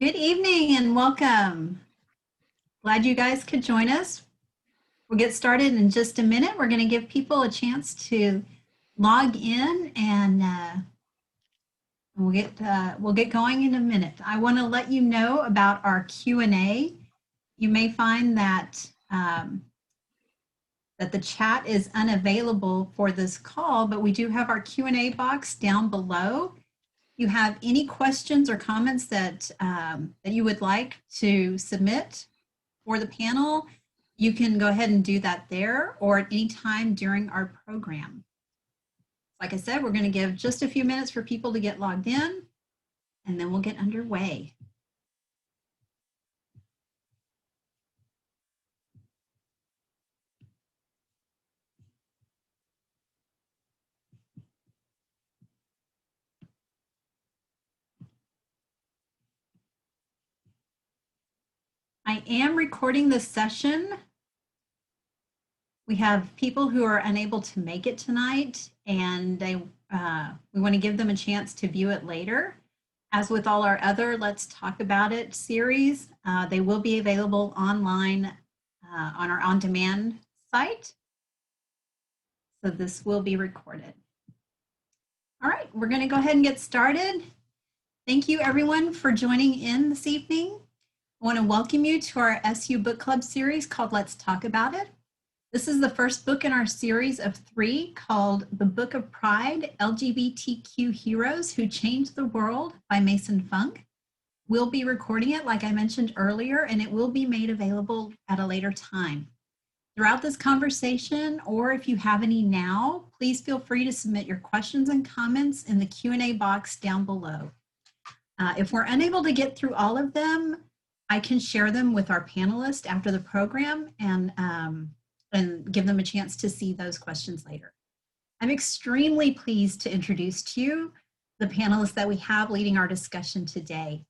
Good evening and welcome. Glad you guys could join us. We'll get started in just a minute. We're going to give people a chance to log in and we'll get going in a minute. I want to let you know about our Q&A. You may find that that the chat is unavailable for this call, but we do have our Q&A box down below. You have any questions or comments that that you would like to submit for the panel, you can go ahead and do that there or at any time during our program. Like I said, we're going to give just a few minutes for people to get logged in, and then we'll get underway. I am recording this session. We have people who are unable to make it tonight, and we want to give them a chance to view it later. As with all our other Let's Talk About It series, they will be available online on our on-demand site. So this will be recorded. All right, we're going to go ahead and get started. Thank you everyone for joining in this evening. I want to welcome you to our SU Book Club series called Let's Talk About It. This is the first book in our series of 3 called The Book of Pride, LGBTQ Heroes Who Changed the World by Mason Funk. We'll be recording it, like I mentioned earlier, and it will be made available at a later time. Throughout this conversation, or if you have any now, please feel free to submit your questions and comments in the Q&A box down below. If we're unable to get through all of them, I can share them with our panelists after the program and give them a chance to see those questions later. I'm extremely pleased to introduce to you the panelists that we have leading our discussion today.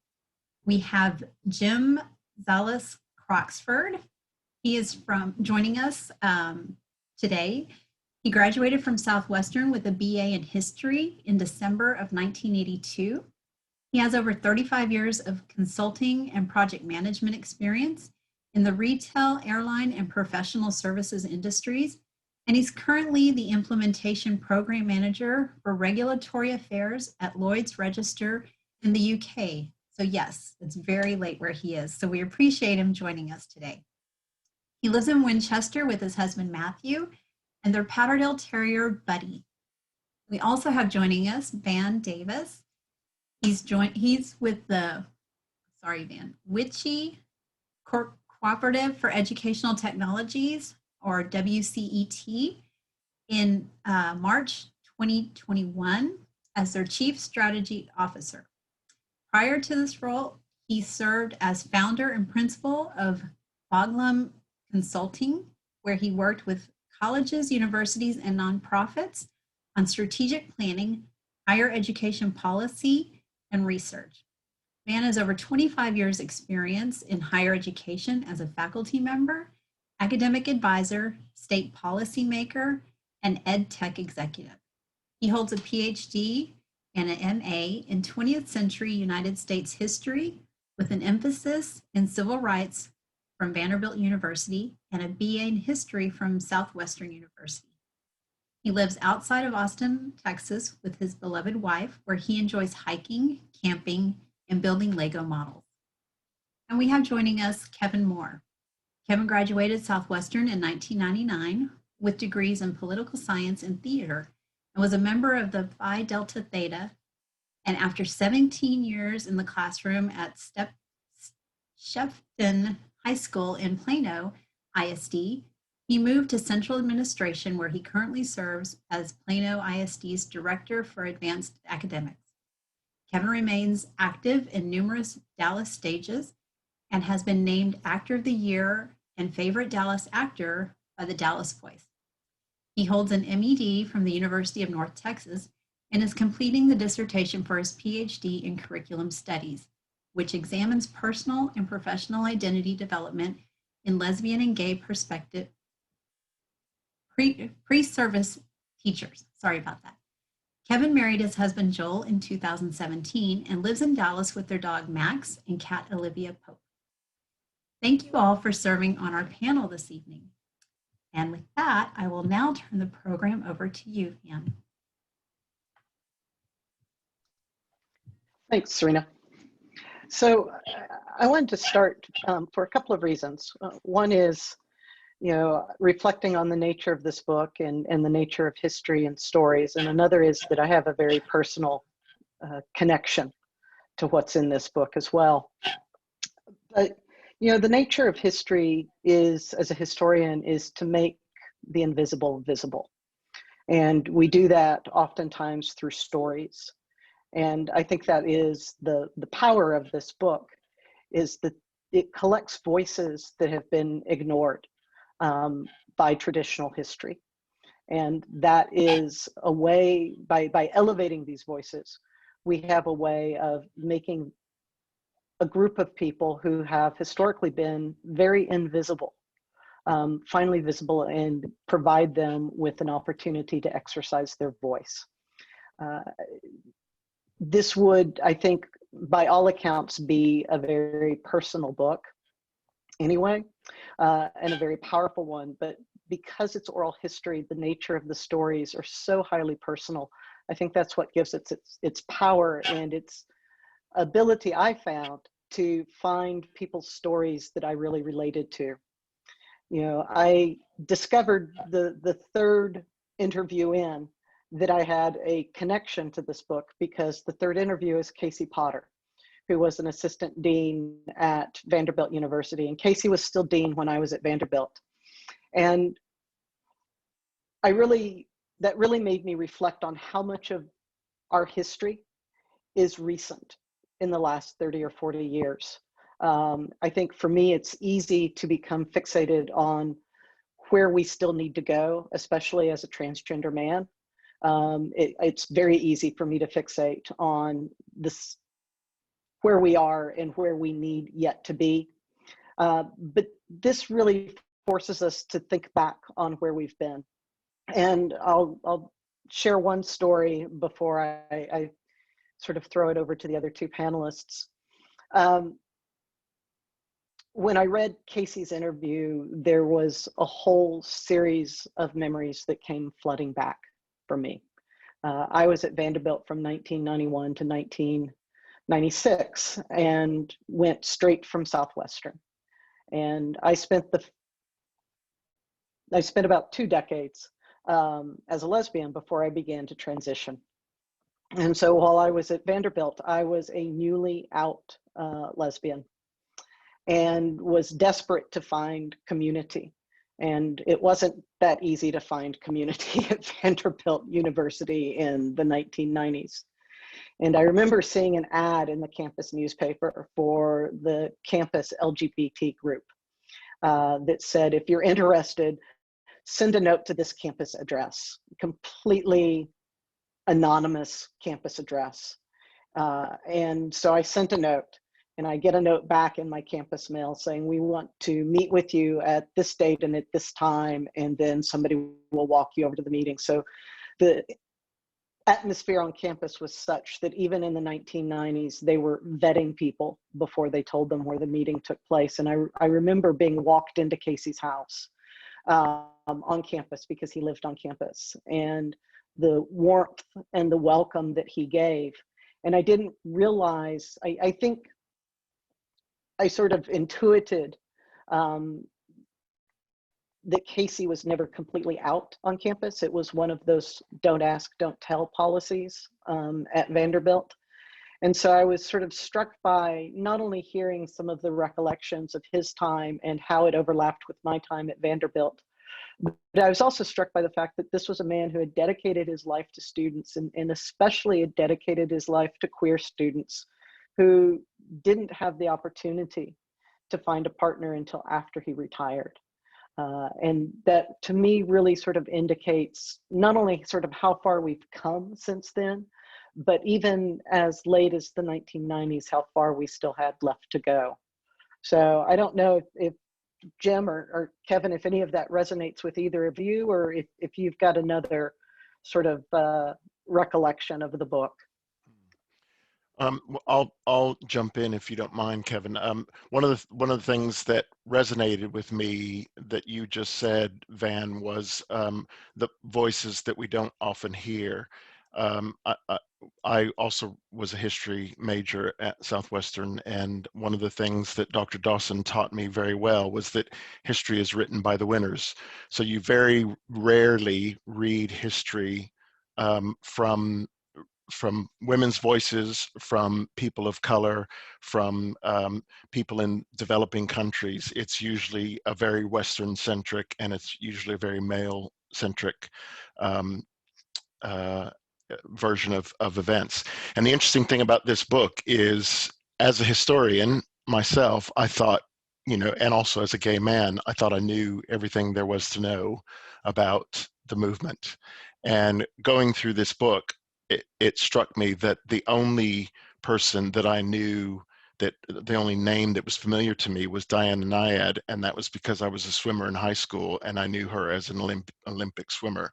We have Jim Zales Croxford. He is joining us today. He graduated from Southwestern with a BA in history in December of 1982. He has over 35 years of consulting and project management experience in the retail, airline, and professional services industries, and he's currently the implementation program manager for regulatory affairs at Lloyd's Register in the UK. So yes, it's very late where he is, so we appreciate him joining us today. He lives in Winchester with his husband Matthew and their Patterdale Terrier Buddy. We also have joining us Van Davis. He's with the, Witchy Cooperative for Educational Technologies, or WCET, in March 2021 as their Chief Strategy Officer. Prior to this role, he served as founder and principal of Boglum Consulting, where he worked with colleges, universities, and nonprofits on strategic planning, higher education policy, and research. Van has over 25 years experience in higher education as a faculty member, academic advisor, state policymaker, and ed tech executive. He holds a PhD and an MA in 20th century United States history with an emphasis in civil rights from Vanderbilt University and a BA in history from Southwestern University. He lives outside of Austin, Texas with his beloved wife, where he enjoys hiking, camping, and building Lego models. And we have joining us Kevin Moore. Kevin graduated Southwestern in 1999 with degrees in political science and theater and was a member of the Phi Delta Theta. And after 17 years in the classroom at Shefton High School in Plano ISD, he moved to Central Administration, where he currently serves as Plano ISD's Director for Advanced Academics. Kevin remains active in numerous Dallas stages and has been named Actor of the Year and Favorite Dallas Actor by the Dallas Voice. He holds an MED from the University of North Texas and is completing the dissertation for his PhD in Curriculum Studies, which examines personal and professional identity development in lesbian and gay perspective pre-service teachers. Sorry about that. Kevin married his husband Joel in 2017 and lives in Dallas with their dog Max and cat Olivia Pope. Thank you all for serving on our panel this evening. And with that, I will now turn the program over to you, Anne. Thanks, Serena. So I wanted to start for a couple of reasons. One is, reflecting on the nature of this book and the nature of history and stories. And another is that I have a very personal connection to what's in this book as well. But, the nature of history is, as a historian, is to make the invisible visible. And we do that oftentimes through stories. And I think that is the power of this book, is that it collects voices that have been ignored by traditional history. And that is a way, by elevating these voices, we have a way of making a group of people who have historically been very invisible, finally visible, and provide them with an opportunity to exercise their voice. This would, I think, by all accounts, be a very personal book anyway, and a very powerful one. But because it's oral history, the nature of the stories are so highly personal. I think that's what gives it its power and its ability, I found, to find people's stories that I really related to. I discovered the third interview in that I had a connection to this book, because the third interview is Casey Potter, who was an assistant dean at Vanderbilt University. And Casey was still dean when I was at Vanderbilt. And that really made me reflect on how much of our history is recent in the last 30 or 40 years. I think for me, it's easy to become fixated on where we still need to go, especially as a transgender man. It's very easy for me to fixate on this, where we are and where we need yet to be. But this really forces us to think back on where we've been. And I'll share one story before I sort of throw it over to the other two panelists. When I read Casey's interview, there was a whole series of memories that came flooding back for me. I was at Vanderbilt from 1991 to 1996 and went straight from Southwestern. And I spent about 2 decades as a lesbian before I began to transition. And so while I was at Vanderbilt, I was a newly out lesbian and was desperate to find community. And it wasn't that easy to find community at Vanderbilt University in the 1990s. And I remember seeing an ad in the campus newspaper for the campus LGBT group that said, if you're interested, send a note to this campus address, completely anonymous campus address. And so I sent a note, and I get a note back in my campus mail saying, we want to meet with you at this date and at this time, and then somebody will walk you over to the meeting. So the atmosphere on campus was such that even in the 1990s, they were vetting people before they told them where the meeting took place. And I remember being walked into Casey's house on campus, because he lived on campus, and the warmth and the welcome that he gave. And I didn't realize, I think I sort of intuited that Casey was never completely out on campus. It was one of those don't ask, don't tell policies at Vanderbilt. And so I was sort of struck by not only hearing some of the recollections of his time and how it overlapped with my time at Vanderbilt, but I was also struck by the fact that this was a man who had dedicated his life to students, and especially had dedicated his life to queer students who didn't have the opportunity to find a partner until after he retired. And that, to me, really sort of indicates not only sort of how far we've come since then, but even as late as the 1990s, how far we still had left to go. So I don't know if Jim or Kevin, if any of that resonates with either of you, or if you've got another sort of recollection of the book. I'll jump in if you don't mind, Kevin. One of the things that resonated with me that you just said, Van, was the voices that we don't often hear. I also was a history major at Southwestern, and one of the things that Dr. Dawson taught me very well was that history is written by the winners. So you very rarely read history from women's voices, from people of color, from people in developing countries. It's usually a very Western centric, and it's usually a very male centric um, uh, version of events. And the interesting thing about this book is, as a historian myself, I thought, and also as a gay man, I thought I knew everything there was to know about the movement. And going through this book, it struck me that the only person that I knew, that the only name that was familiar to me, was Diana Nyad, and that was because I was a swimmer in high school and I knew her as an Olympic swimmer.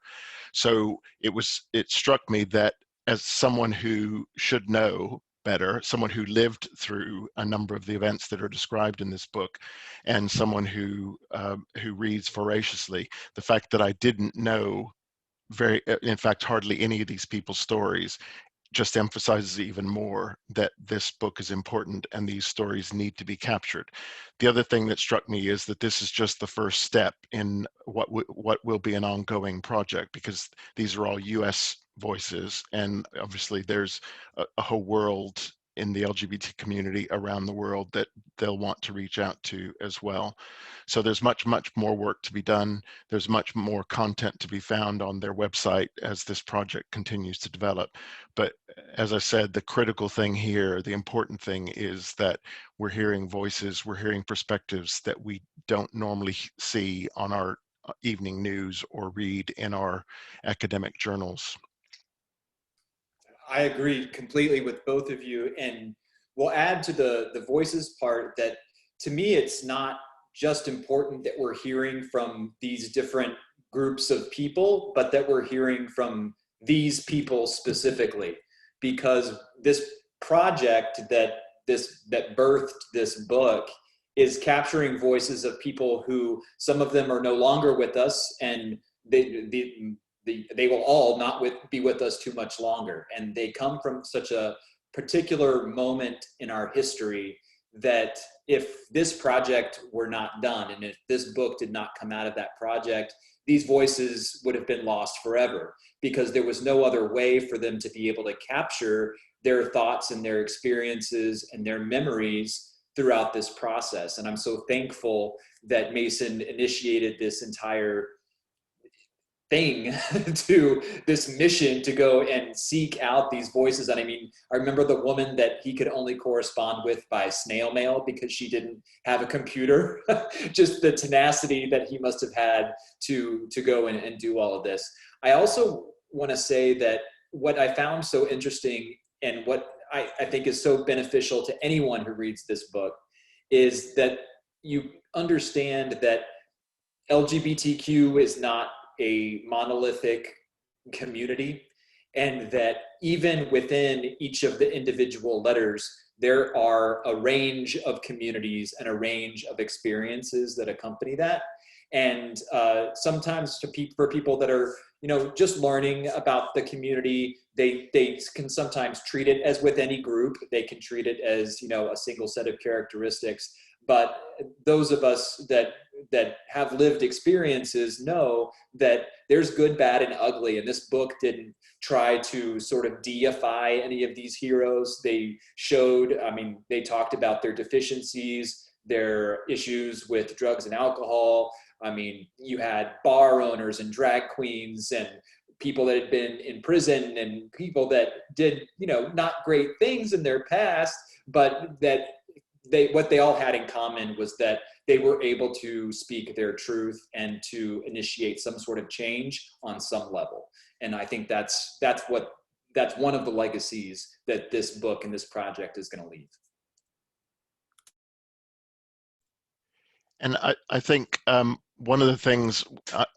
So it struck me that, as someone who should know better, someone who lived through a number of the events that are described in this book, and someone who reads voraciously, the fact that I didn't know in fact, hardly any of these people's stories just emphasizes even more that this book is important and these stories need to be captured. The other thing that struck me is that this is just the first step in what will be an ongoing project, because these are all US voices, and obviously there's a whole world in the LGBT community around the world that they'll want to reach out to as well. So there's much more work to be done. There's much more content to be found on their website as this project continues to develop. But as I said, the critical thing here, the important thing, is that we're hearing voices, we're hearing perspectives that we don't normally see on our evening news or read in our academic journals. I agree completely with both of you, and we'll add to the voices part that, to me, it's not just important that we're hearing from these different groups of people, but that we're hearing from these people specifically, because this project that birthed this book is capturing voices of people who, some of them are no longer with us, and they will all not be with us too much longer. And they come from such a particular moment in our history that if this project were not done, and if this book did not come out of that project, these voices would have been lost forever, because there was no other way for them to be able to capture their thoughts and their experiences and their memories throughout this process. And I'm so thankful that Mason initiated this entire thing to this mission to go and seek out these voices. And I mean, I remember the woman that he could only correspond with by snail mail because she didn't have a computer. Just the tenacity that he must have had to go and do all of this. I also want to say that what I found so interesting, and what I think is so beneficial to anyone who reads this book, is that you understand that LGBTQ is not a monolithic community, and that even within each of the individual letters, there are a range of communities and a range of experiences that accompany that. And sometimes for people that are, just learning about the community, they can sometimes treat it as with any group. They can treat it as, a single set of characteristics. But those of us that have lived experiences know that there's good, bad, and ugly. And this book didn't try to sort of deify any of these heroes. They talked about their deficiencies, their issues with drugs and alcohol. I mean, you had bar owners and drag queens and people that had been in prison and people that did, not great things in their past, but that what they all had in common was that they were able to speak their truth and to initiate some sort of change on some level. And I think that's one of the legacies that this book and this project is going to leave. And I think one of the things,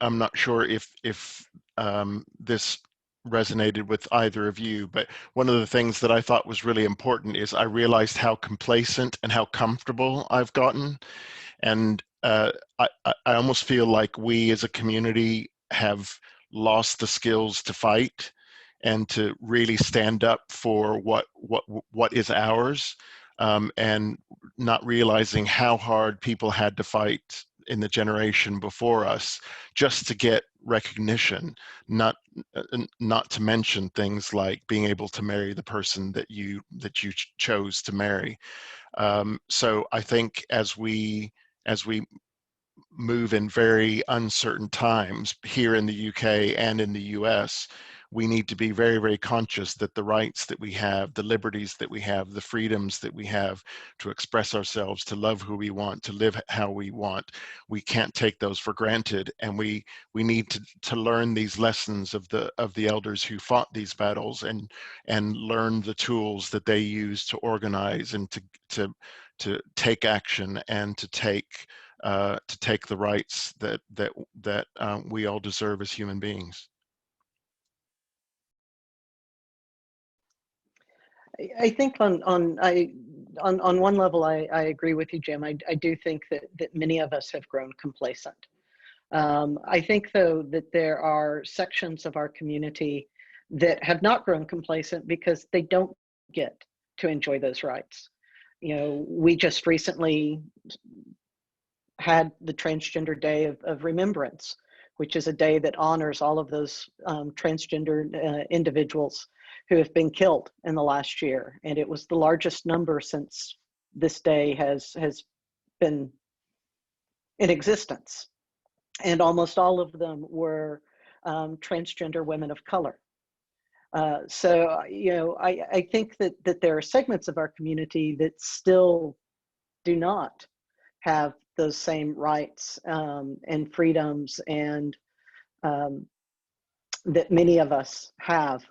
I'm not sure if this resonated with either of you, but one of the things that I thought was really important is I realized how complacent and how comfortable I've gotten. And I almost feel like we as a community have lost the skills to fight and to really stand up for what is ours, and not realizing how hard people had to fight in the generation before us just to get recognition, not to mention things like being able to marry the person that you chose to marry. So I think as we move in very uncertain times here in the UK and in the US, we need to be very, very conscious that the rights that we have, the liberties that we have, the freedoms that we have to express ourselves, to love who we want, to live how we want, we can't take those for granted. And we need to learn these lessons of the elders who fought these battles, and learn the tools that they use to organize and to take action and to take the rights that we all deserve as human beings. I think on one level, I agree with you, Jim. I do think that many of us have grown complacent. I think, though, that there are sections of our community that have not grown complacent because they don't get to enjoy those rights. You know, we just recently had the Transgender Day of Remembrance, which is a day that honors all of those transgender individuals who have been killed in the last year. And it was the largest number since this day has been in existence. And almost all of them were transgender women of color. So, you know, I think that there are segments of our community that still do not have those same rights and freedoms, and that many of us have.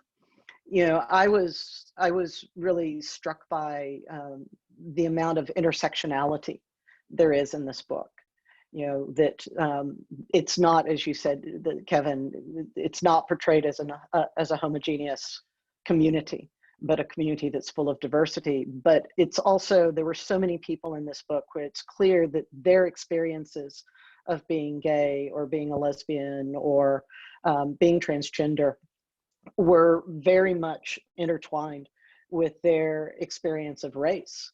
You know, I was really struck by the amount of intersectionality there is in this book. You know, that it's not, as you said, Kevin, it's not portrayed as a homogeneous community, but a community that's full of diversity. But it's also, there were so many people in this book where it's clear that their experiences of being gay or being a lesbian or being transgender were very much intertwined with their experience of race.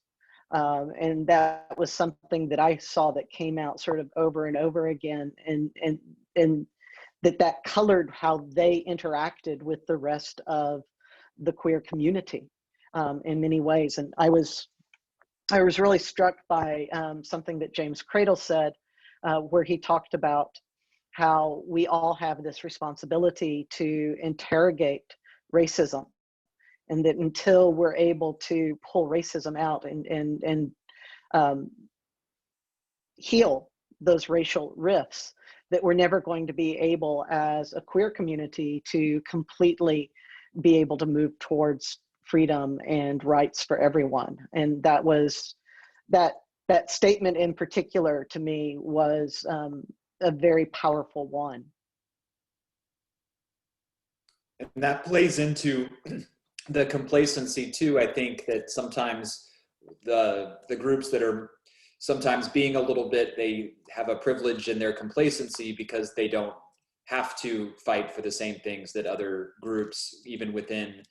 And that was something that I saw that came out sort of over and over again, and that colored how they interacted with the rest of the queer community in many ways. And I was really struck by something that James Cradle said, where he talked about how we all have this responsibility to interrogate racism, and that until we're able to pull racism out and heal those racial rifts, that we're never going to be able as a queer community to completely be able to move towards freedom and rights for everyone. And that was, that statement in particular to me was a very powerful one. And that plays into the complacency too. I think that sometimes the groups that are sometimes being a little bit, they have a privilege in their complacency because they don't have to fight for the same things that other groups, even within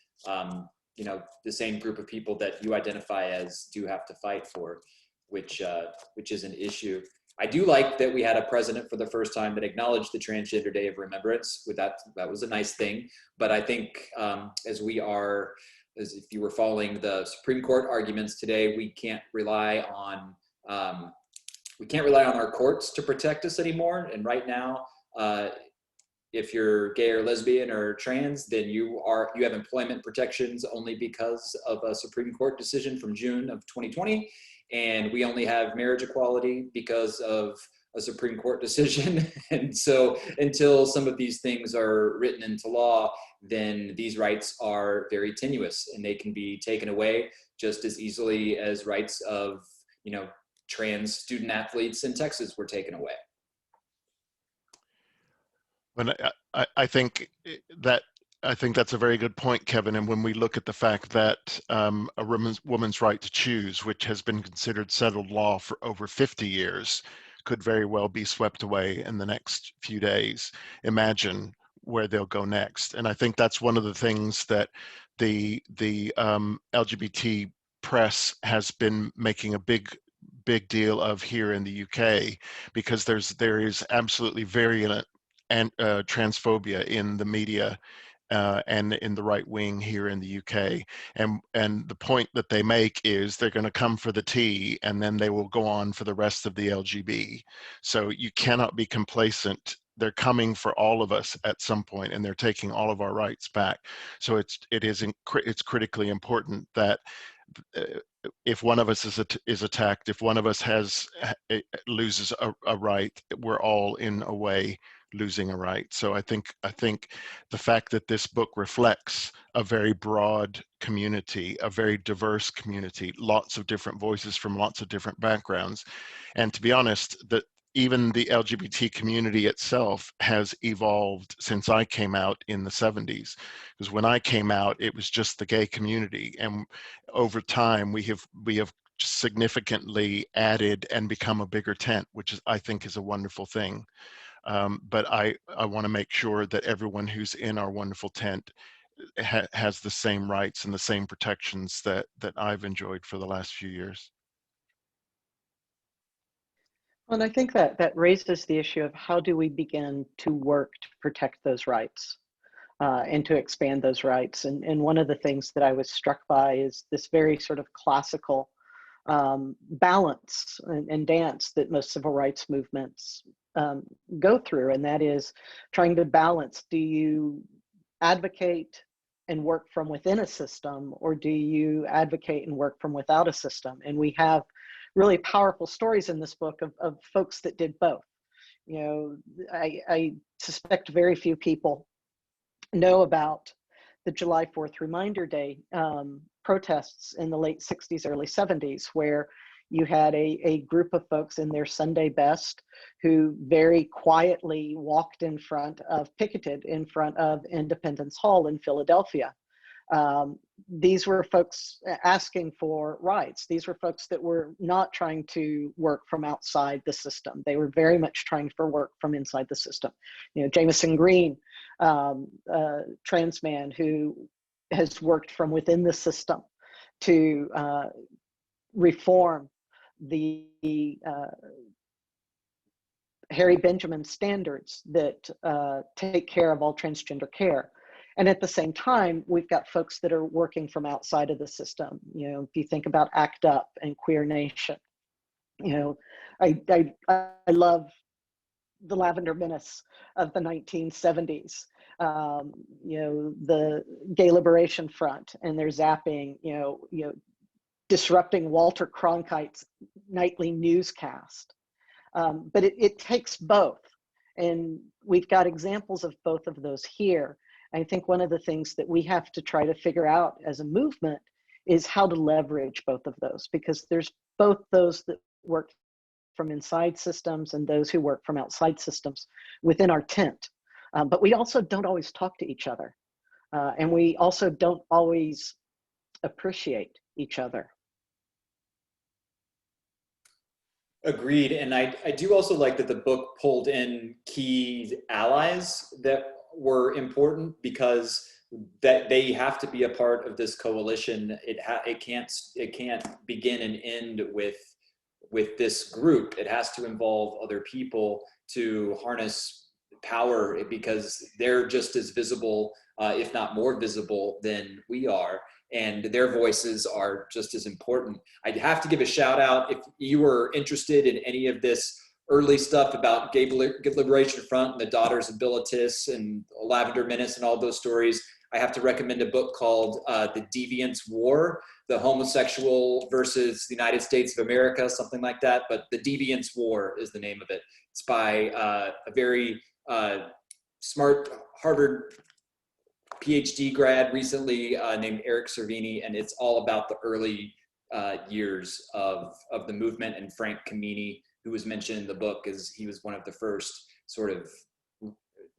you know, the same group of people that you identify as, do have to fight for, which is an issue. I do like that we had a president for the first time that acknowledged the Transgender Day of Remembrance. With that was a nice thing. But I think as if you were following the Supreme Court arguments today, we can't rely on our courts to protect us anymore. And right now, if you're gay or lesbian or trans, then you have employment protections only because of a Supreme Court decision from June of 2020. And we only have marriage equality because of a Supreme Court decision. And so until some of these things are written into law, then these rights are very tenuous, and they can be taken away just as easily as rights of, you know, trans student athletes in Texas were taken away. When I think that I think that's a very good point, Kevin. And when we look at the fact that a woman's right to choose, which has been considered settled law for over 50 years, could very well be swept away in the next few days, imagine where they'll go next. And I think that's one of the things that the LGBT press has been making a big deal of here in the UK, because there is absolutely virulent and transphobia in the media and in the right wing here in the UK. And the point that they make is they're going to come for the T and then they will go on for the rest of the LGB. So you cannot be complacent. They're coming for all of us at some point, and they're taking all of our rights back. So it's critically important that if one of us is attacked, if one of us loses a right, we're all in a way losing a right. So I think the fact that this book reflects a very broad community, a very diverse community, lots of different voices from lots of different backgrounds, and to be honest, that even the LGBT community itself has evolved since I came out in the 70s. Because when I came out, it was just the gay community, and over time we have significantly added and become a bigger tent, which is, I think, is a wonderful thing. But I want to make sure that everyone who's in our wonderful tent has the same rights and the same protections that I've enjoyed for the last few years. And I think that raises the issue of how do we begin to work to protect those rights and to expand those rights. And one of the things that I was struck by is this very sort of classical balance and dance that most civil rights movements go through, and that is trying to balance: do you advocate and work from within a system, or do you advocate and work from without a system? And we have really powerful stories in this book of folks that did both. You know, I suspect very few people know about the July 4th Reminder Day protests in the late 60s, early 70s, where you had a group of folks in their Sunday best who very quietly picketed in front of Independence Hall in Philadelphia. These were folks asking for rights. These were folks that were not trying to work from outside the system. They were very much trying for work from inside the system. You know, Jameson Green, a trans man who has worked from within the system to reform the Harry Benjamin standards that take care of all transgender care. And at the same time, we've got folks that are working from outside of the system. You know, if you think about ACT UP and Queer Nation, you know, I love the Lavender Menace of the 1970s. You know, the Gay Liberation Front and their zapping, you know, disrupting Walter Cronkite's nightly newscast. But it takes both. And we've got examples of both of those here. I think one of the things that we have to try to figure out as a movement is how to leverage both of those, because there's both those that work from inside systems and those who work from outside systems within our tent. But we also don't always talk to each other. And we also don't always appreciate each other. Agreed. And I do also like that the book pulled in key allies that were important, because that they have to be a part of this coalition. It can't begin and end with this group. It has to involve other people to harness power, because they're just as visible, if not more visible than we are. And their voices are just as important. I'd have to give a shout out, if you were interested in any of this early stuff about Gay Liberation Front and the Daughters of Bilitis and Lavender Menace and all those stories, I have to recommend a book called The Deviants' War, the homosexual versus the United States of America, something like that. But The Deviants' War is the name of it. It's by a very smart Harvard PhD grad recently named Eric Cervini, and it's all about the early years of the movement. And Frank Kamini, who was mentioned in the book, is he was one of the first sort of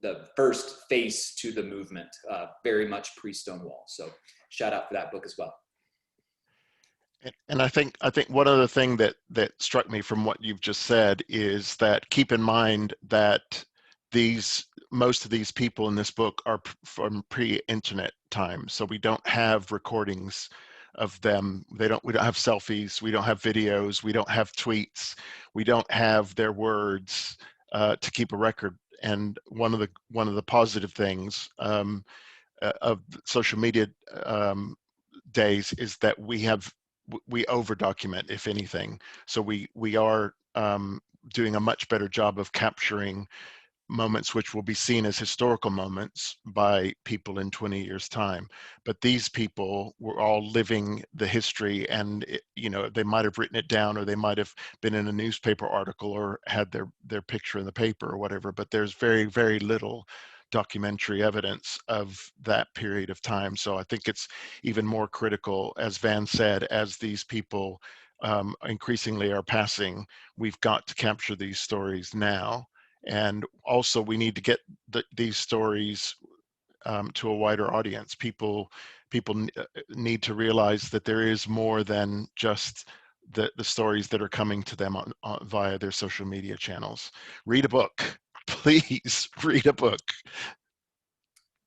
the first face to the movement, very much pre-Stonewall. So shout out for that book as well. And I think one other thing that struck me from what you've just said is that keep in mind that most of these people in this book are from pre-internet times, so we don't have recordings of them. We don't have selfies, we don't have videos, we don't have tweets, we don't have their words to keep a record. And one of the positive things of social media days is that we over document, if anything. So we are doing a much better job of capturing moments which will be seen as historical moments by people in 20 years time. But these people were all living the history, and they might have written it down, or they might have been in a newspaper article or had their picture in the paper or whatever, but there's very, very little documentary evidence of that period of time. So I think it's even more critical, as Van said, as these people increasingly are passing, we've got to capture these stories now. And also we need to get these stories to a wider audience. People need to realize that there is more than just the stories that are coming to them via their social media channels. Read a book. Please read a book.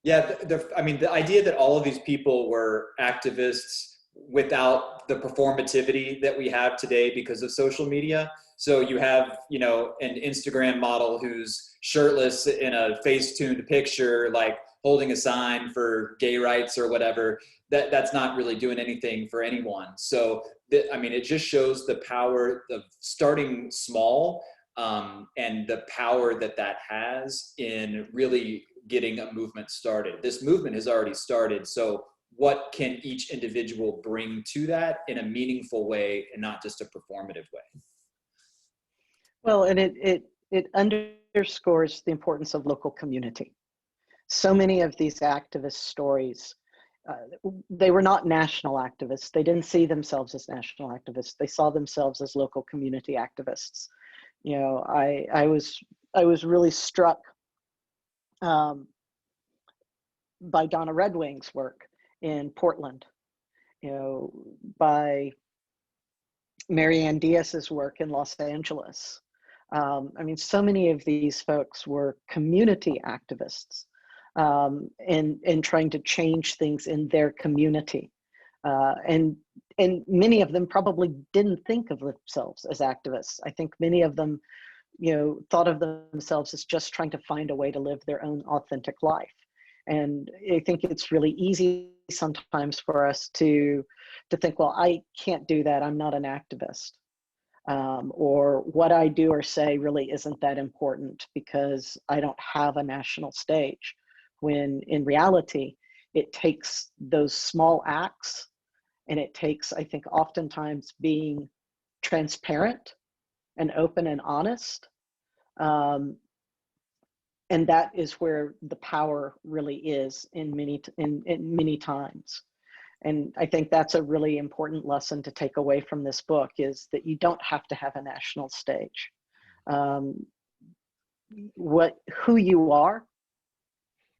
Yeah, I mean, the idea that all of these people were activists without the performativity that we have today because of social media. So you have, an Instagram model who's shirtless in a face-tuned picture, like holding a sign for gay rights or whatever. That's not really doing anything for anyone. So, it just shows the power of starting small, and the power that has in really getting a movement started. This movement has already started. So what can each individual bring to that in a meaningful way and not just a performative way? Well, and it underscores the importance of local community. So many of these activist stories, they were not national activists. They didn't see themselves as national activists. They saw themselves as local community activists. I was really struck by Donna Red Wing's work in Portland, by Marianne Diaz's work in Los Angeles. So many of these folks were community activists in trying to change things in their community. And many of them probably didn't think of themselves as activists. I think many of them, thought of themselves as just trying to find a way to live their own authentic life. And I think it's really easy sometimes for us to think, well, I can't do that. I'm not an activist. Or what I do or say really isn't that important because I don't have a national stage. When in reality, it takes those small acts, and it takes, I think, oftentimes being transparent and open and honest. And that is where the power really is in many times. And I think that's a really important lesson to take away from this book, is that you don't have to have a national stage. Who you are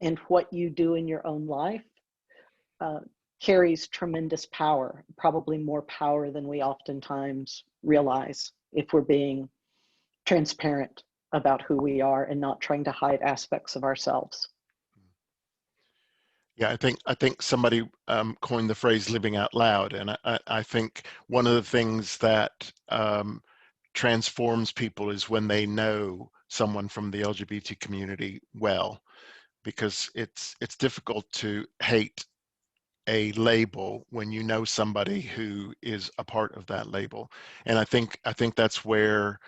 and what you do in your own life carries tremendous power, probably more power than we oftentimes realize, if we're being transparent about who we are and not trying to hide aspects of ourselves. Yeah, I think somebody coined the phrase "living out loud," and I think one of the things that transforms people is when they know someone from the LGBT community well, because it's difficult to hate a label when you know somebody who is a part of that label. And I think that's where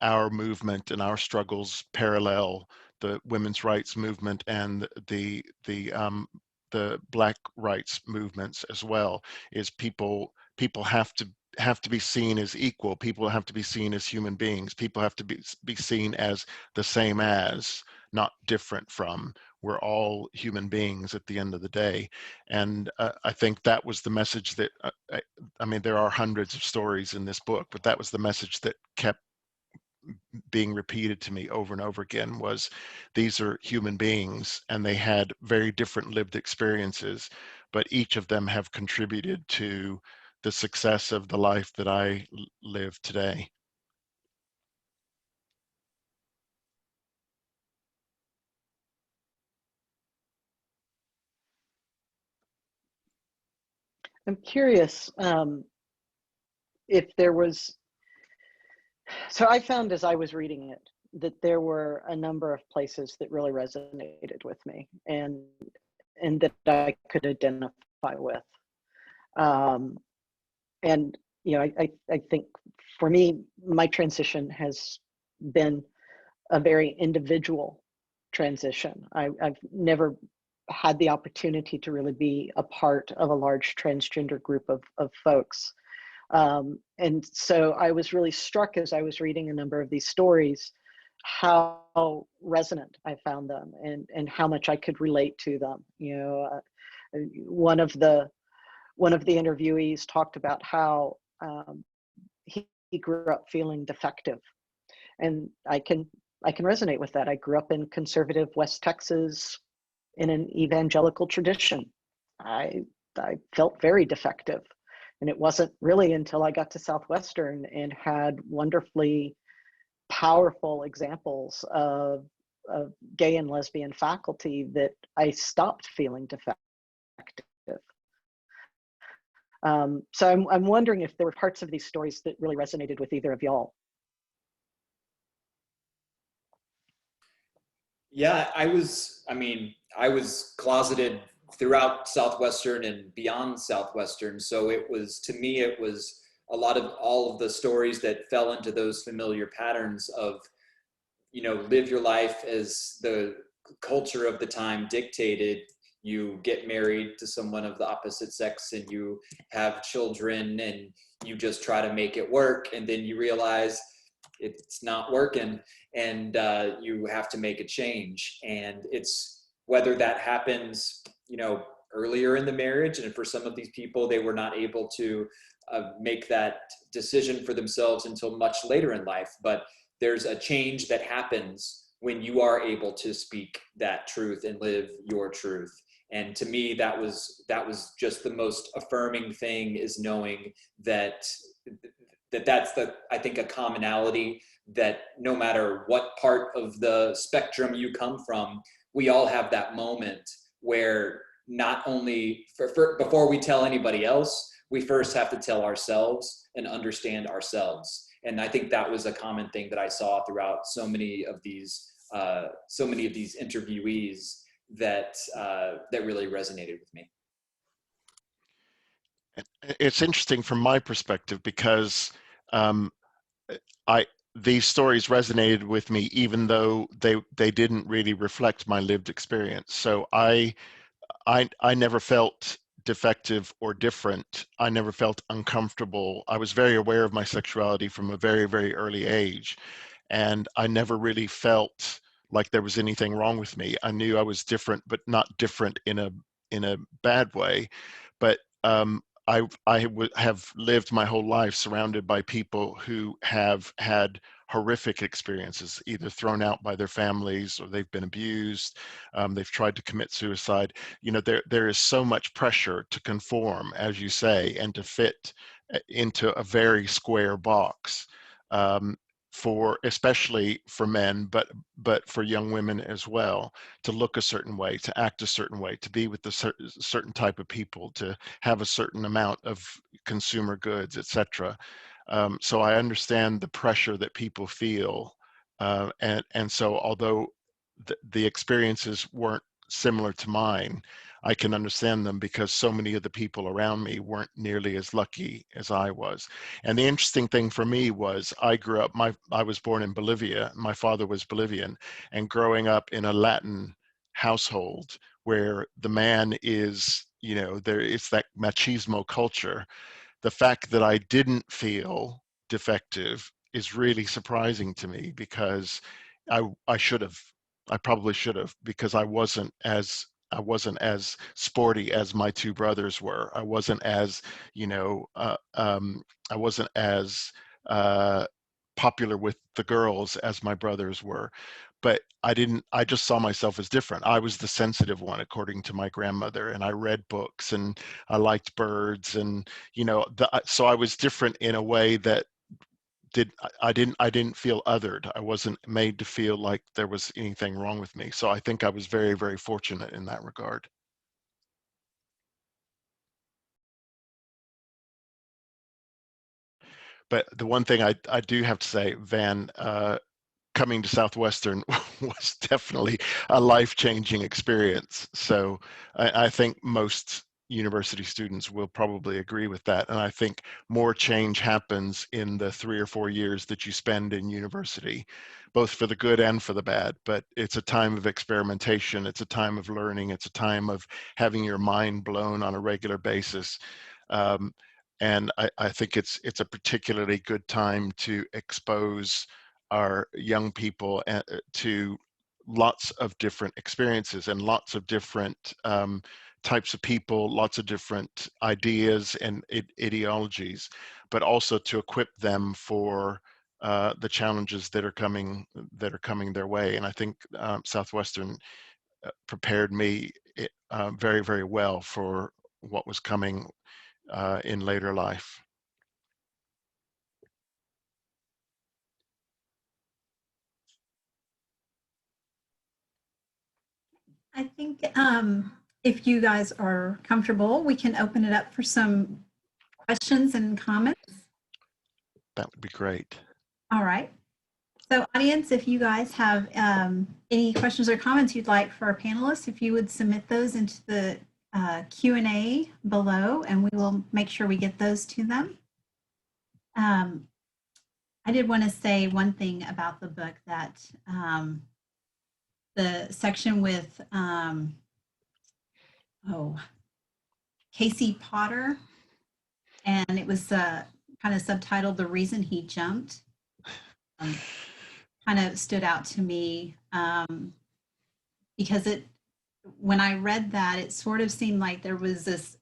our movement and our struggles parallel the women's rights movement and the Black rights movements as well. Is people have to be seen as equal. People have to be seen as human beings. People have to be seen as the same as, not different from. We're all human beings at the end of the day. And I think that was the message that, there are hundreds of stories in this book, but that was the message that kept being repeated to me over and over again was, these are human beings and they had very different lived experiences, but each of them have contributed to the success of the life that I live today. I'm curious if there was, so I found as I was reading it that there were a number of places that really resonated with me and that I could identify with. And you know, I think for me, my transition has been a very individual transition. I've never had the opportunity to really be a part of a large transgender group of folks. And so I was really struck as I was reading a number of these stories, how resonant I found them and how much I could relate to them. You know, one of the interviewees talked about how he grew up feeling defective, and I can resonate with that. I grew up in conservative West Texas in an evangelical tradition. I felt very defective. And it wasn't really until I got to Southwestern and had wonderfully powerful examples of gay and lesbian faculty that I stopped feeling defective. So I'm wondering if there were parts of these stories that really resonated with either of y'all. Yeah, I was closeted throughout Southwestern and beyond Southwestern. So it was, to me, it was a lot of all of the stories that fell into those familiar patterns of, you know, live your life as the culture of the time dictated. You get married to someone of the opposite sex and you have children and you just try to make it work. And then you realize it's not working and you have to make a change. And it's whether that happens, you know, earlier in the marriage, and for some of these people, they were not able to make that decision for themselves until much later in life. But there's a change that happens when you are able to speak that truth and live your truth. And to me, that was just the most affirming thing, is knowing that that's I think a commonality, that no matter what part of the spectrum you come from, we all have that moment where not only before we tell anybody else, we first have to tell ourselves and understand ourselves. And I think that was a common thing that I saw throughout so many of these interviewees that really resonated with me. It's interesting from my perspective because these stories resonated with me even though they didn't really reflect my lived experience. So I never felt defective or different. I never felt uncomfortable. I was very aware of my sexuality from a very, very early age, and I never really felt like there was anything wrong with me. I knew I was different, but not different in a bad way. But have lived my whole life surrounded by people who have had horrific experiences, either thrown out by their families or they've been abused. They've tried to commit suicide. You know, there is so much pressure to conform, as you say, and to fit into a very square box. Especially for men, but for young women as well, to look a certain way, to act a certain way, to be with a certain type of people, to have a certain amount of consumer goods, etc. So I understand the pressure that people feel, and so although the experiences weren't similar to mine, I can understand them because so many of the people around me weren't nearly as lucky as I was. And the interesting thing for me was I was born in Bolivia. My father was Bolivian, and growing up in a Latin household where the man is, you know, it's that machismo culture. The fact that I didn't feel defective is really surprising to me because I should have. I probably should have, because I wasn't as sporty as my two brothers were. I wasn't as, you know, I wasn't as popular with the girls as my brothers were. But I just saw myself as different. I was the sensitive one, according to my grandmother, and I read books and I liked birds, and, so I was different in a way that I didn't feel othered. I wasn't made to feel like there was anything wrong with me. So I think I was very, very fortunate in that regard. But the one thing I do have to say, Van, coming to Southwestern was definitely a life-changing experience. So I think most university students will probably agree with that. And I think more change happens in the 3 or 4 years that you spend in university, both for the good and for the bad. But it's a time of experimentation. It's a time of learning. It's a time of having your mind blown on a regular basis. And I think it's a particularly good time to expose our young people to lots of different experiences and lots of different types of people, lots of different ideas and ideologies, but also to equip them for the challenges that are coming their way. And I think Southwestern prepared me very, very well for what was coming in later life. I think if you guys are comfortable, we can open it up for some questions and comments. That would be great. All right. So audience, if you guys have any questions or comments you'd like for our panelists, if you would submit those into the Q&A below, and we will make sure we get those to them. I did want to say one thing about the book, that the section with Casey Potter, and it was kind of subtitled "The Reason He Jumped," kind of stood out to me because when I read that, it sort of seemed like there was this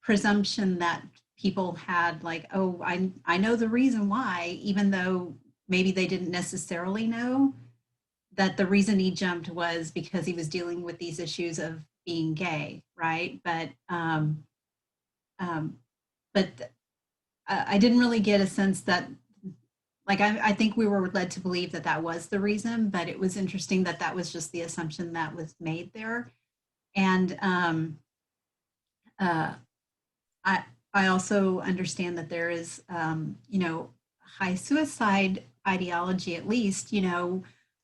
presumption that people had, like, oh, I know the reason why, even though maybe they didn't necessarily know that the reason he jumped was because he was dealing with these issues of being gay, right? But I didn't really get a sense that, like, I think we were led to believe that that was the reason, but it was interesting that that was just the assumption that was made there. And I also understand that there is, high suicide ideology, at least,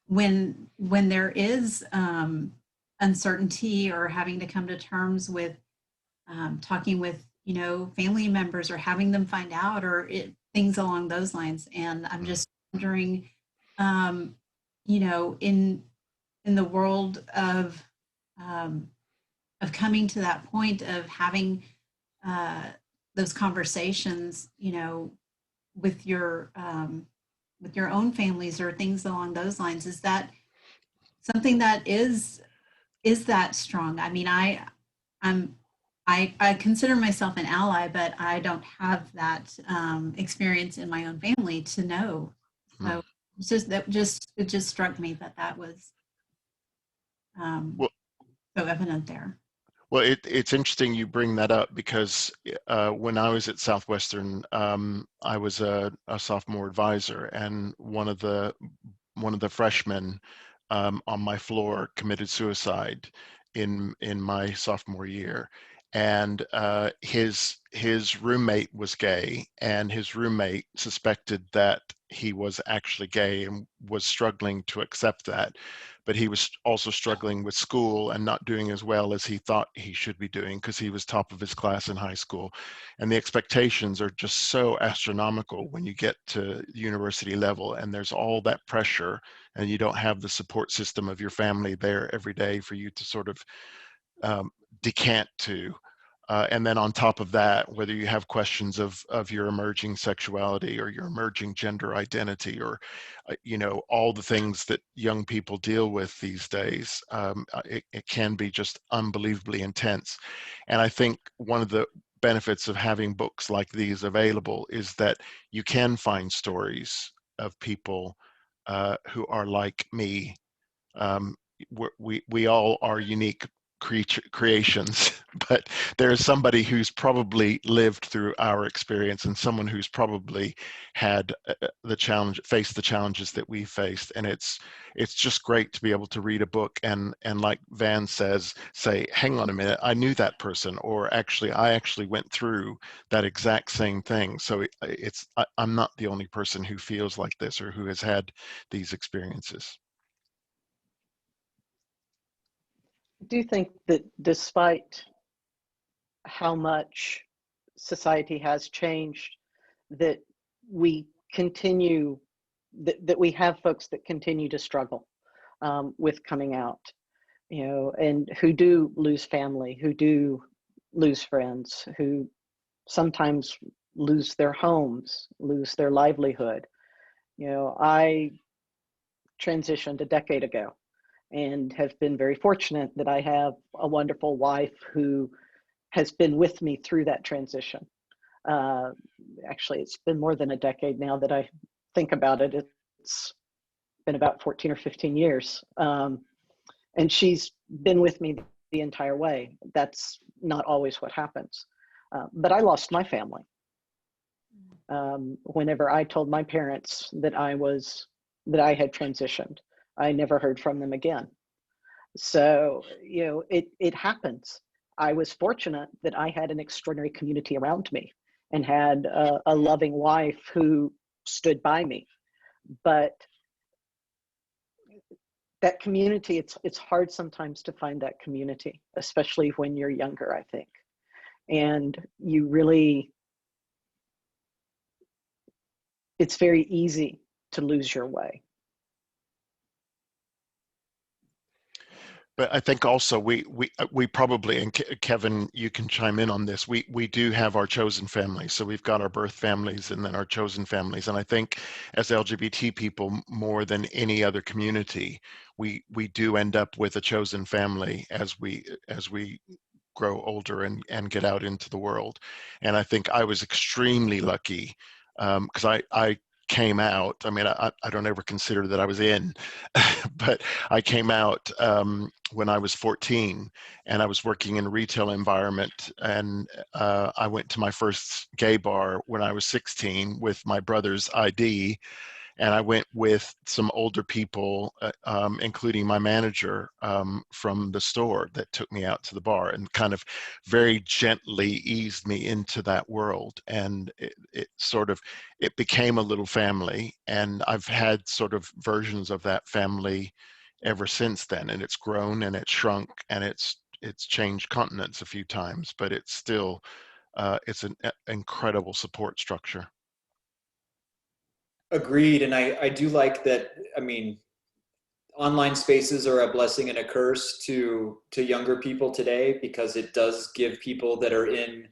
when there is uncertainty or having to come to terms with talking with, family members, or having them find out, or things along those lines. And I'm just wondering, in the world of coming to that point of having those conversations, with your own families or things along those lines, is that something that is that strong? I mean, I consider myself an ally, but I don't have that experience in my own family to know. So it just struck me that was Well, so evident there. Well, it's interesting you bring that up, because when I was at Southwestern, I was a sophomore advisor, and one of the freshmen on my floor committed suicide in my sophomore year, and his roommate was gay, and his roommate suspected that he was actually gay and was struggling to accept that. But he was also struggling with school and not doing as well as he thought he should be doing, because he was top of his class in high school. And the expectations are just so astronomical when you get to university level, and there's all that pressure, and you don't have the support system of your family there every day for you to sort of decant to. And then on top of that, whether you have questions of your emerging sexuality or your emerging gender identity, or all the things that young people deal with these days, it can be just unbelievably intense. And I think one of the benefits of having books like these available is that you can find stories of people who are like me. We all are unique creations, but there's somebody who's probably lived through our experience and someone who's probably had faced the challenges that we faced. And it's just great to be able to read a book and like Van says, say, hang on a minute, I knew that person, or actually I actually went through that exact same thing. So I'm not the only person who feels like this or who has had these experiences. I do think that despite how much society has changed, that we continue, that we have folks that continue to struggle with coming out, you know, and who do lose family, who do lose friends, who sometimes lose their homes, lose their livelihood. You know, I transitioned a decade ago and have been very fortunate that I have a wonderful wife who has been with me through that transition. Actually, it's been more than a decade now that I think about it. It's been about 14 or 15 years. And she's been with me the entire way. That's not always what happens. But I lost my family. Whenever I told my parents that I had transitioned, I never heard from them again. So, you know, it happens. I was fortunate that I had an extraordinary community around me and had a loving wife who stood by me. But that community, it's hard sometimes to find that community, especially when you're younger, I think. And you really, it's very easy to lose your way. But I think also we probably, and Kevin, you can chime in on this, we do have our chosen families. So we've got our birth families and then our chosen families. And I think as LGBT people, more than any other community, we do end up with a chosen family as we grow older and get out into the world. And I think I was extremely lucky because I came out. I mean, I don't ever consider that I was in, but I came out when I was 14 and I was working in a retail environment, and I went to my first gay bar when I was 16 with my brother's ID. And I went with some older people, including my manager from the store that took me out to the bar and kind of very gently eased me into that world. And it became a little family. And I've had sort of versions of that family ever since then. And it's grown and it's shrunk and it's changed continents a few times, but it's still, it's an incredible support structure. Agreed. And I do like that. I mean, online spaces are a blessing and a curse to younger people today, because it does give people that are in,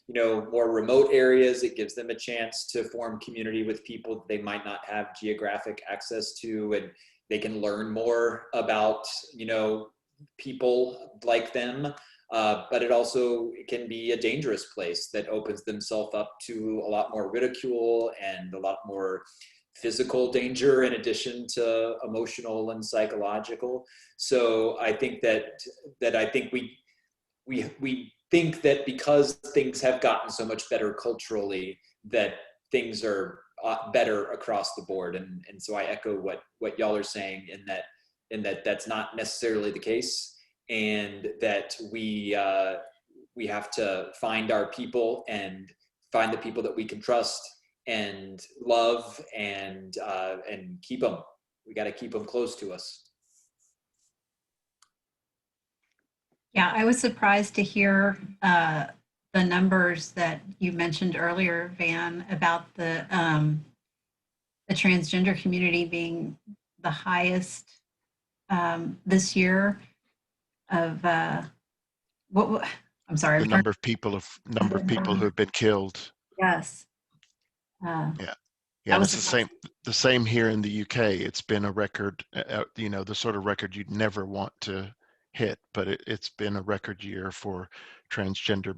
you know, more remote areas, it gives them a chance to form community with people that they might not have geographic access to, and they can learn more about, you know, people like them. But it also can be a dangerous place that opens themselves up to a lot more ridicule and a lot more physical danger in addition to emotional and psychological. So I think that I think we think that because things have gotten so much better culturally, that things are better across the board. And so I echo what y'all are saying in that that's not necessarily the case, and that we have to find our people and find the people that we can trust and love and keep them. We got to keep them close to us. Yeah, I was surprised to hear the numbers that you mentioned earlier, Van, about the transgender community being the highest this year of what? I'm sorry. The number of people who have been killed. Yes. Yeah. Yeah, and it's the same here in the UK. It's been a record, you know, the sort of record you'd never want to hit, but it's been a record year for transgender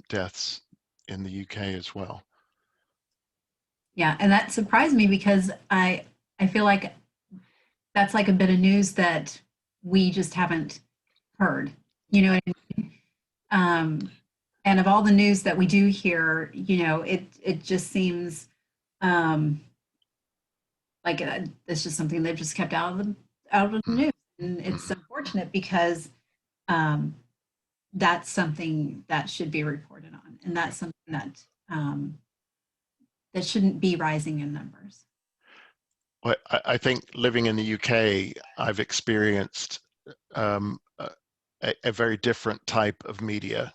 deaths in the UK as well. Yeah, and that surprised me because I feel like that's like a bit of news that we just haven't heard. You know what I mean? And of all the news that we do hear, you know, it just seems like it's just something they've just kept out of the news, and it's unfortunate because that's something that should be reported on, and that's something that that shouldn't be rising in numbers. Well, I think living in the UK, I've experienced a very different type of media.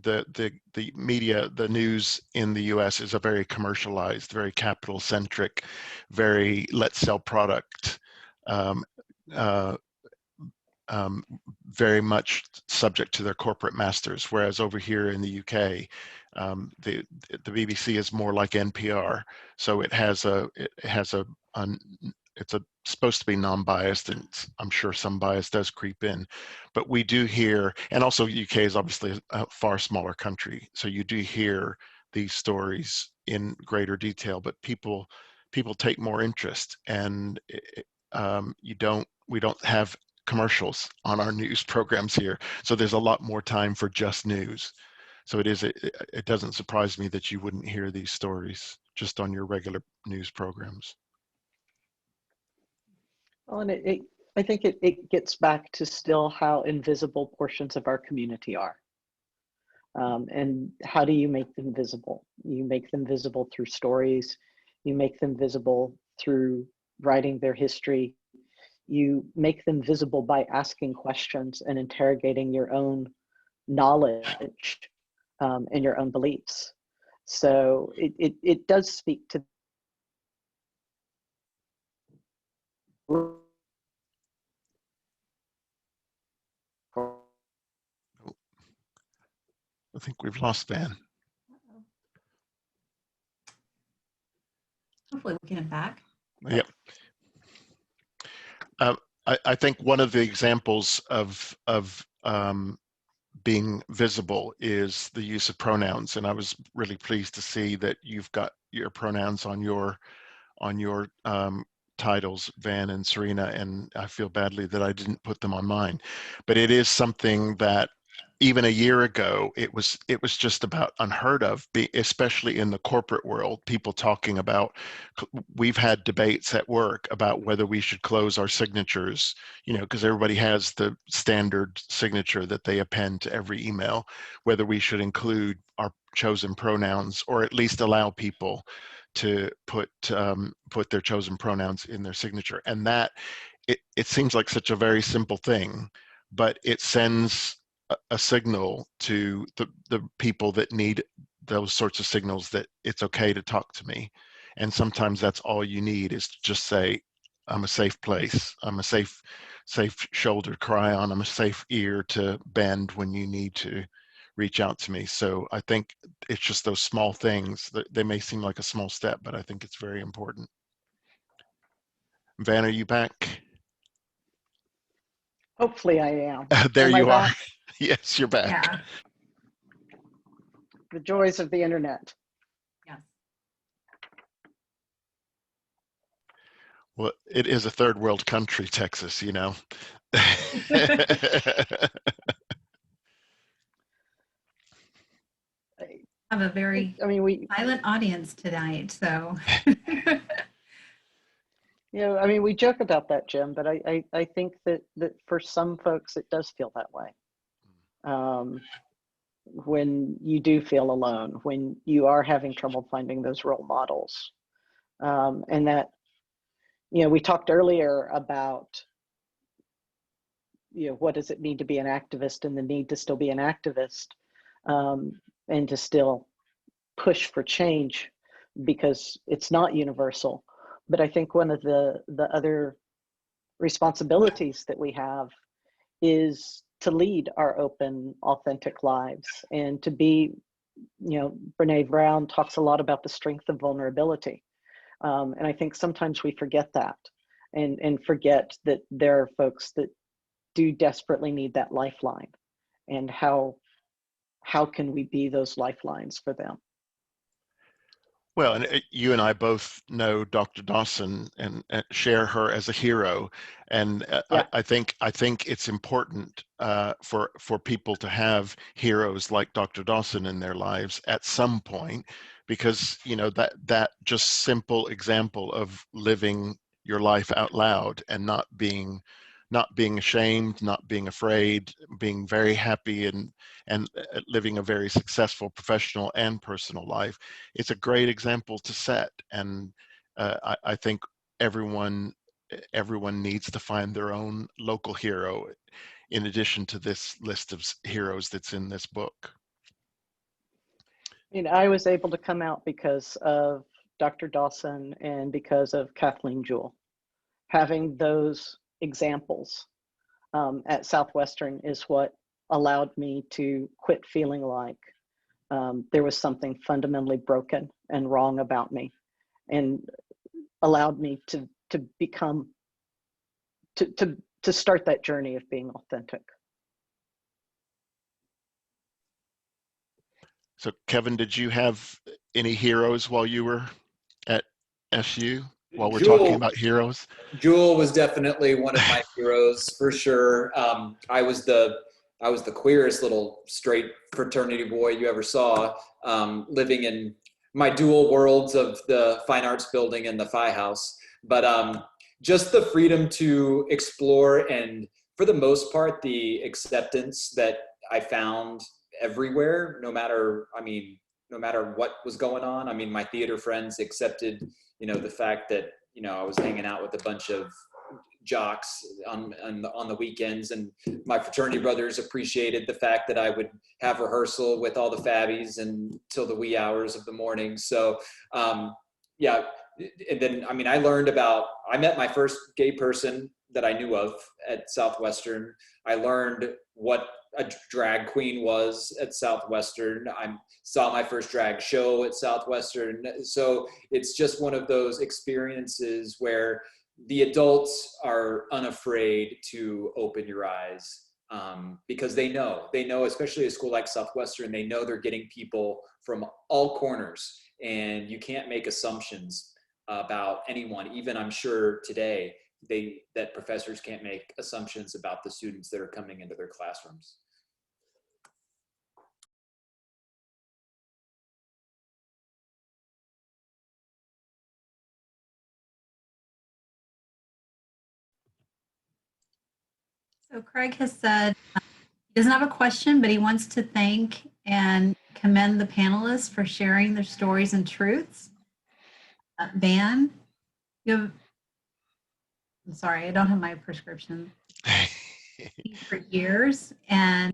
The media, the news in the US is a very commercialized, very capital centric, very let's sell product, um, uh, very much subject to their corporate masters. Whereas over here in the UK, the BBC is more like NPR, so it has a it's supposed to be non-biased, and I'm sure some bias does creep in, but we do hear, and also UK is obviously a far smaller country, so you do hear these stories in greater detail, but people take more interest, and we don't have commercials on our news programs here, so there's a lot more time for just news. So it doesn't surprise me that you wouldn't hear these stories just on your regular news programs. Well, and I think it gets back to still how invisible portions of our community are. And how do you make them visible? You make them visible through stories. You make them visible through writing their history. You make them visible by asking questions and interrogating your own knowledge and your own beliefs. So it does speak to I think we've lost Van. Hopefully we'll get it back. Yep. I think one of the examples of being visible is the use of pronouns, and I was really pleased to see that you've got your pronouns on your titles, Van and Serena, and I feel badly that I didn't put them on mine. But it is something that even a year ago, it was just about unheard of, especially in the corporate world, people talking about, we've had debates at work about whether we should close our signatures, you know, because everybody has the standard signature that they append to every email, whether we should include our chosen pronouns or at least allow people to put their chosen pronouns in their signature. And that, it seems like such a very simple thing, but it sends a signal to the people that need those sorts of signals that it's okay to talk to me. And sometimes that's all you need, is to just say, I'm a safe place, I'm a safe shoulder to cry on, I'm a safe ear to bend when you need to reach out to me. So I think it's just those small things that they may seem like a small step, but I think it's very important. Van, are you back? Hopefully I am. There Am you I are. back? Yes, you're back. Yeah. The joys of the internet. Yes. Well, it is a third world country, Texas, you know. Have a very silent audience tonight, so. I mean, we joke about that, Jim, but I think that for some folks, it does feel that way. When you do feel alone, when you are having trouble finding those role models. And that, we talked earlier about, what does it mean to be an activist and the need to still be an activist and to still push for change because it's not universal. But I think one of the other responsibilities that we have is to lead our open, authentic lives and to be, Brene Brown talks a lot about the strength of vulnerability. And I think sometimes we forget that and forget that there are folks that do desperately need that lifeline, and how how can we be those lifelines for them? Well, and you and I both know Dr. Dawson and share her as a hero, and Yeah. I think it's important for people to have heroes like Dr. Dawson in their lives at some point, because you know that just simple example of living your life out loud and not being ashamed, not being afraid, being very happy and living a very successful professional and personal life. It's a great example to set, and I think everyone needs to find their own local hero in addition to this list of heroes that's in this book. You know, I was able to come out because of Dr. Dawson and because of Kathleen Jewell. Having those examples at Southwestern is what allowed me to quit feeling like there was something fundamentally broken and wrong about me, and allowed me to become, to start that journey of being authentic. So Kevin, did you have any heroes while you were at SU, while we're talking about heroes? Jewel was definitely one of my heroes for sure. I was the queerest little straight fraternity boy you ever saw, living in my dual worlds of the Fine Arts Building and the Phi House. But just the freedom to explore, and for the most part, the acceptance that I found everywhere, no matter what was going on. I mean, my theater friends accepted, the fact that, I was hanging out with a bunch of jocks on the weekends, and my fraternity brothers appreciated the fact that I would have rehearsal with all the fabbies until the wee hours of the morning. So yeah, and then I met my first gay person that I knew of at Southwestern. I learned what a drag queen was at Southwestern. I saw my first drag show at Southwestern. So it's just one of those experiences where the adults are unafraid to open your eyes, because they know, especially a school like Southwestern, they know they're getting people from all corners, and you can't make assumptions about anyone. Even I'm sure today that professors can't make assumptions about the students that are coming into their classrooms. So Craig has said he doesn't have a question, but he wants to thank and commend the panelists for sharing their stories and truths. Van, I'm sorry, I don't have my prescription. For years, and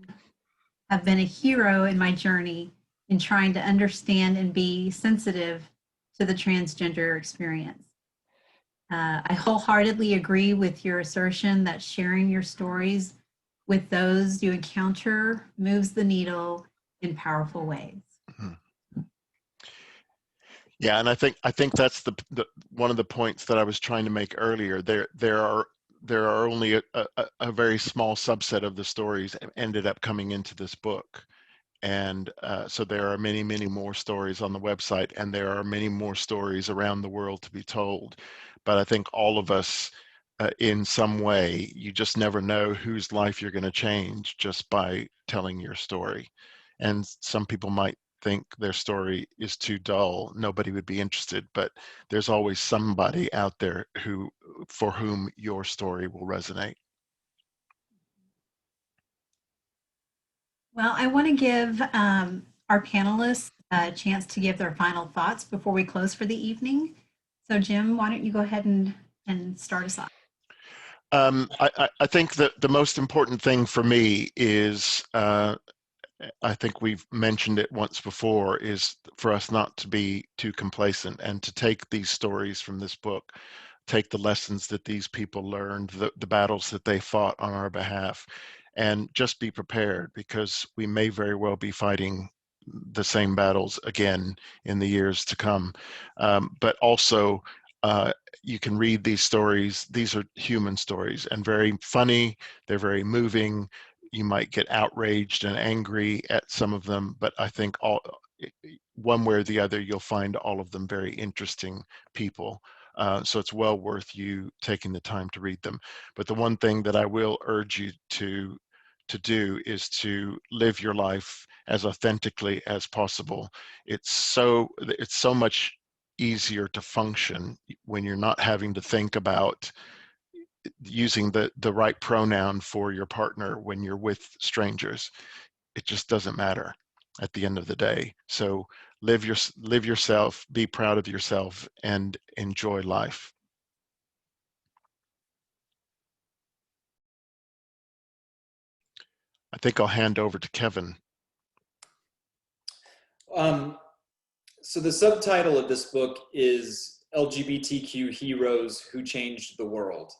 have been a hero in my journey in trying to understand and be sensitive to the transgender experience. I wholeheartedly agree with your assertion that sharing your stories with those you encounter moves the needle in powerful ways. Yeah, and I think that's the one of the points that I was trying to make earlier. There are only a very small subset of the stories ended up coming into this book, and so there are many more stories on the website, and there are many more stories around the world to be told. But I think all of us, in some way, you just never know whose life you're going to change just by telling your story. And some people might think their story is too dull, nobody would be interested, but there's always somebody out there for whom your story will resonate. Well, I want to give our panelists a chance to give their final thoughts before we close for the evening. So Jim, why don't you go ahead and start us off? I think that the most important thing for me is, I think we've mentioned it once before, is for us not to be too complacent and to take these stories from this book, take the lessons that these people learned, the battles that they fought on our behalf, and just be prepared, because we may very well be fighting the same battles again in the years to come. But also, you can read these stories. These are human stories and very funny. They're very moving. you might get outraged and angry at some of them, but I think one way or the other, you'll find all of them very interesting people. So it's well worth you taking the time to read them. But the one thing that I will urge you to do is to live your life as authentically as possible. It's so much easier to function when you're not having to think about using the right pronoun for your partner when you're with strangers. It just doesn't matter at the end of the day. So live yourself, be proud of yourself, and enjoy life. I think I'll hand over to Kevin. So the subtitle of this book is LGBTQ Heroes Who Changed the World.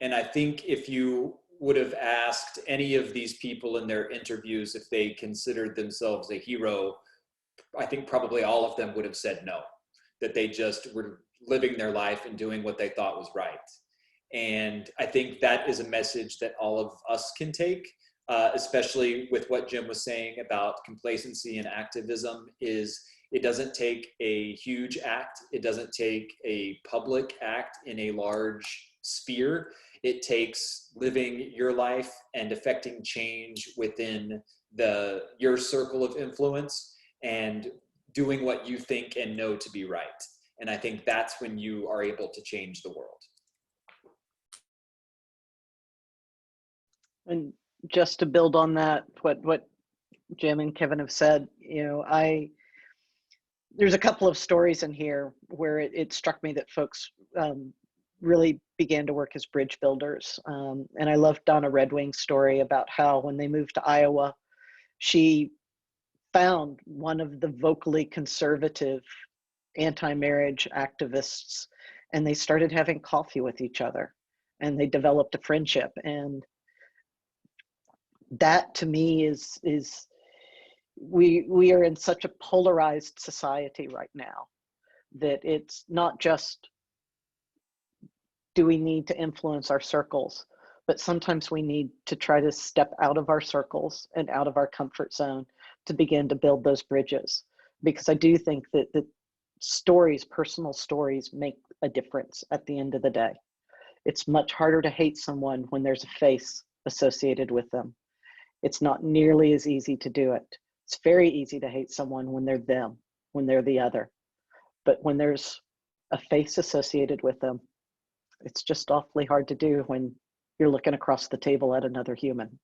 And I think if you would have asked any of these people in their interviews if they considered themselves a hero, I think probably all of them would have said no, that they just were living their life and doing what they thought was right. And I think that is a message that all of us can take, especially with what Jim was saying about complacency and activism. Is it doesn't take a huge act. It doesn't take a public act in a large sphere. It takes living your life and affecting change within your circle of influence and doing what you think and know to be right. And I think that's when you are able to change the world. And just to build on that, what Jim and Kevin have said, there's a couple of stories in here where it struck me that folks really began to work as bridge builders. And I love Donna Redwing's story about how when they moved to Iowa, she found one of the vocally conservative anti-marriage activists, and they started having coffee with each other, and they developed a friendship. And that to me is we are in such a polarized society right now that it's not just do we need to influence our circles, but sometimes we need to try to step out of our circles and out of our comfort zone to begin to build those bridges. Because I do think that stories, personal stories, make a difference at the end of the day. It's much harder to hate someone when there's a face associated with them. It's not nearly as easy to do it. It's very easy to hate someone when they're them, when they're the other. But when there's a face associated with them, it's just awfully hard to do when you're looking across the table at another human.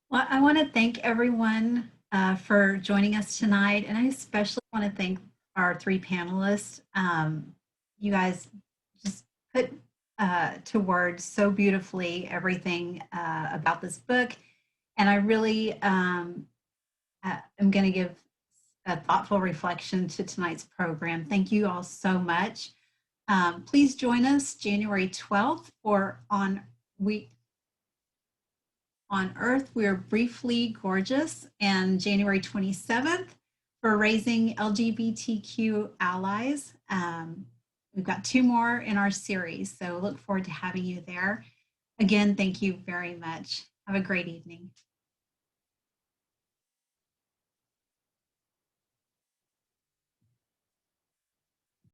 Well, I want to thank everyone for joining us tonight, and I especially want to thank our three panelists. You guys just put to words so beautifully everything about this book, and I really am going to give a thoughtful reflection to tonight's program. Thank you all so much. Please join us January 12th for On Earth, We're Briefly Gorgeous, and January 27th for Raising LGBTQ Allies. We've got 2 more in our series, so look forward to having you there. Again, thank you very much. Have a great evening.